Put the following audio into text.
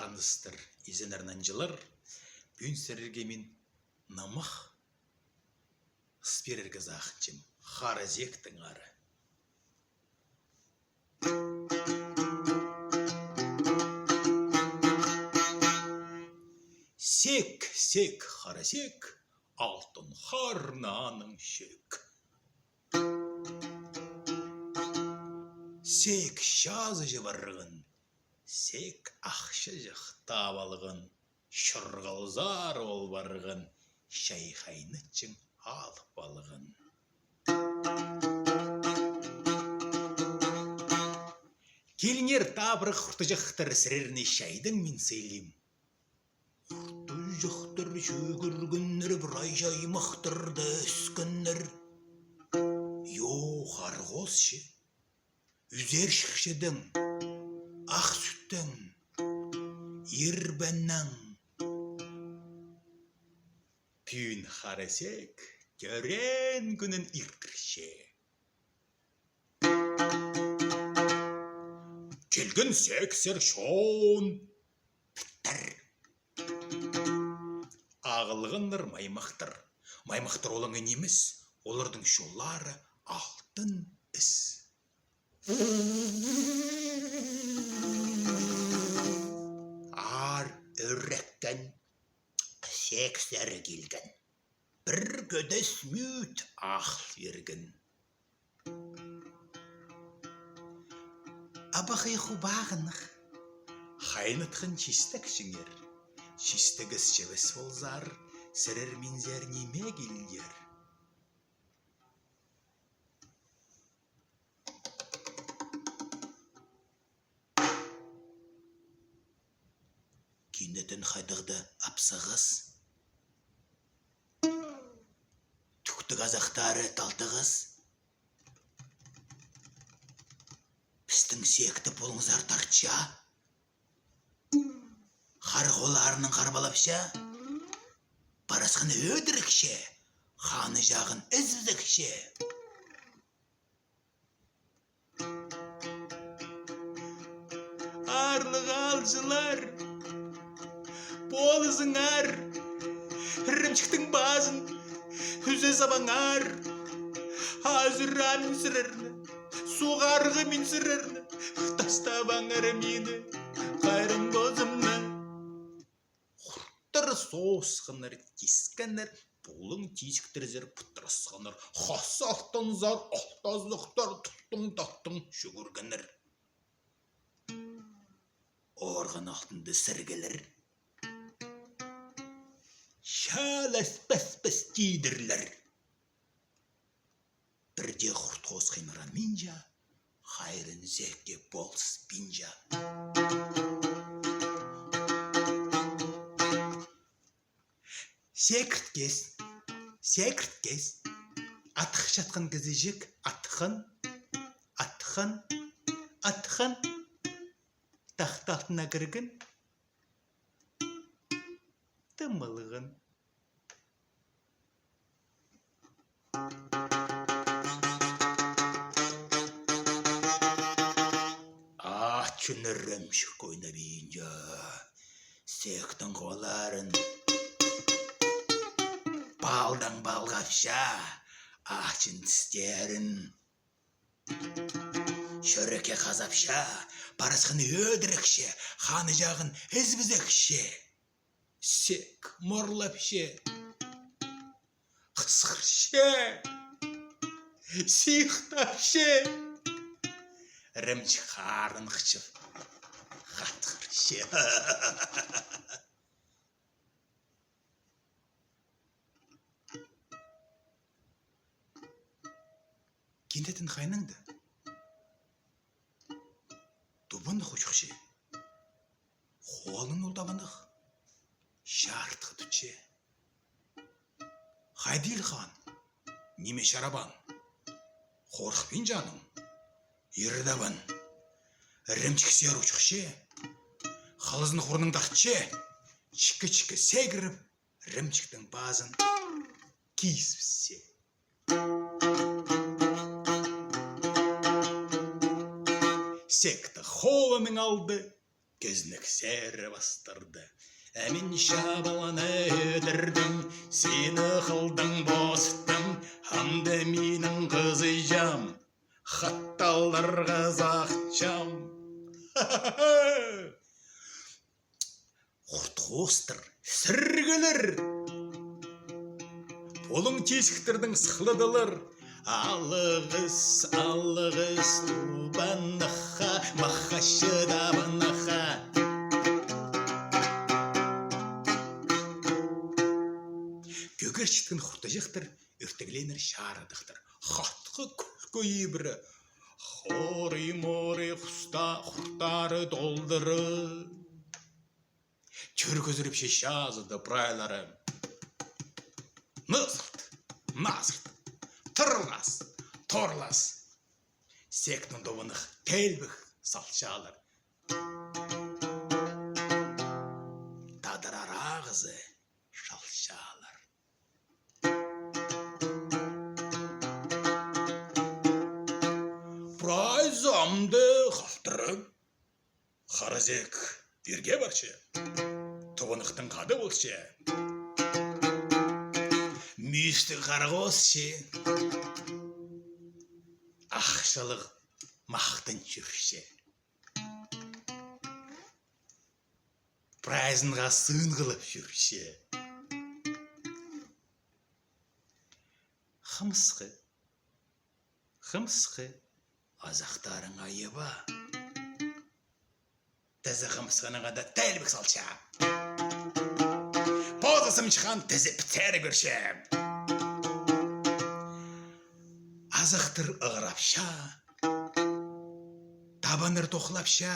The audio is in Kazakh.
арыныстыр изенернен жылыр, бүйін сәрерге мен намақ спирерге зақынчым, қары зектің ары. Сек, сек, қара сек, алтын қарнаның шек. Сек жазы жыбырғын, сек ақшы жықтап алғын, шұрғылзар ол барғын, шайхайнытчың алып алғын. Келінер табырық құрты жықтыр сіреріне шайдың мен сейлем. Құрты жықтыр шөгіргіннер бұрай жаймықтырды үскіннер. Қарғоз ше, үзер шықшыдың, ақ сүттің, ербәннің. Пүйін қарасек, көрен күнін иркірше. Келгін сексер шоун біттір. Ағылғыныр маймақтыр. Маймақтыр олың емес, олардың шолары алтын іс. Ар үрреккен, сексері келген. Бір көдес мүт ақыл берген. Абақай құбағынық, хайнытқын чистік жіңер. Чистігіз жевіс болзар, сірір мензер неме келдер. Кенетін қайдықты апсығыз. Түкті қазақтары талтығыз. Біздің секті болыңызар тартша. Қарғоларының қарбалапша. Парасқаны өдірікше. Қаны жағын үзбізікше. Арлық алжылар. Болызыңар, ірімшіктің базын, үзе сабаңар, азыра мен сірірні, суғарғы мен сірірні, тастабаңар мені, қайрым бозымны. Құрттыр соғысқыныр, кескінір, болың тесіктірізер, пұттырысқыныр, қасы ақтанызар, ақтазлықтар, тұттың-таттың жүгіргінір. Орған алтынды сіргілер. Шалас-пас-пас тейдірлер. Бірде құрт қосқаймыран менжа, қайрын зерке болсыз пинжа. Секірт кес. Атық жатқан кізі жек, атықын. Тақталтына кіргін. Тымылығын. Чүнірім шүк ойна бейінжа. Сектің қоларын. Балдан балғапша. Ачын тістерін. Шөреке қазапша. Парасқыны өдірікше. Қаны жағын үзбізікше. Сек морлапше. Қысқырше. Сиқтапше. Рімчі қарын қычып. Қатқырше. Кендетін қайныңды? Дұбынды құшықше. Қолың ұлдабындық. Шартқы түтше. Хайдил хан. Неме шарабан. Қорқпен жаным. Ердабан. Рімчіксер ұшықше. Қалызын құрның дақтше. Чікі-чікі сегіріп. Рімчіктің базын кейсіпсе. Секті қолының алды. көзнік сәрі бастырды. Әмін шабыланы өдірдің, сені қылдың босыттың, хамды менің қызы жам, хатталдар қазақчам. Құрт-қостыр, сіргілер, полың тесіктердің сықлыдылыр. Алығыз, тубаныға, мақашы дабыныға. Көгершіттің құрты жықтыр, үртігленір шарыдықтыр. Қатқы күлкі ебірі, хори-мори құрттары долдыры. Чөргізіріп шешазыды прайлары. Нызырт, назырт, тұрлас, торлас. Сектің добынық келбік салчалар. Тадырар ағызы шалшалар. Прайзамды қалтырып, қарызек берге баршы. Тұғынықтың қады болшы. Мүйісті қарғосшы. Ақшылық мақтын жүрші. Прайзынға сыңғылып жүрші. Қымысқы, азақтарың айыба. Тәзі қымысқының ада тәлбік салша. Позысым шыған тізі пітері көрші. Азықтыр ұғырапша, табаныр тоқылапша.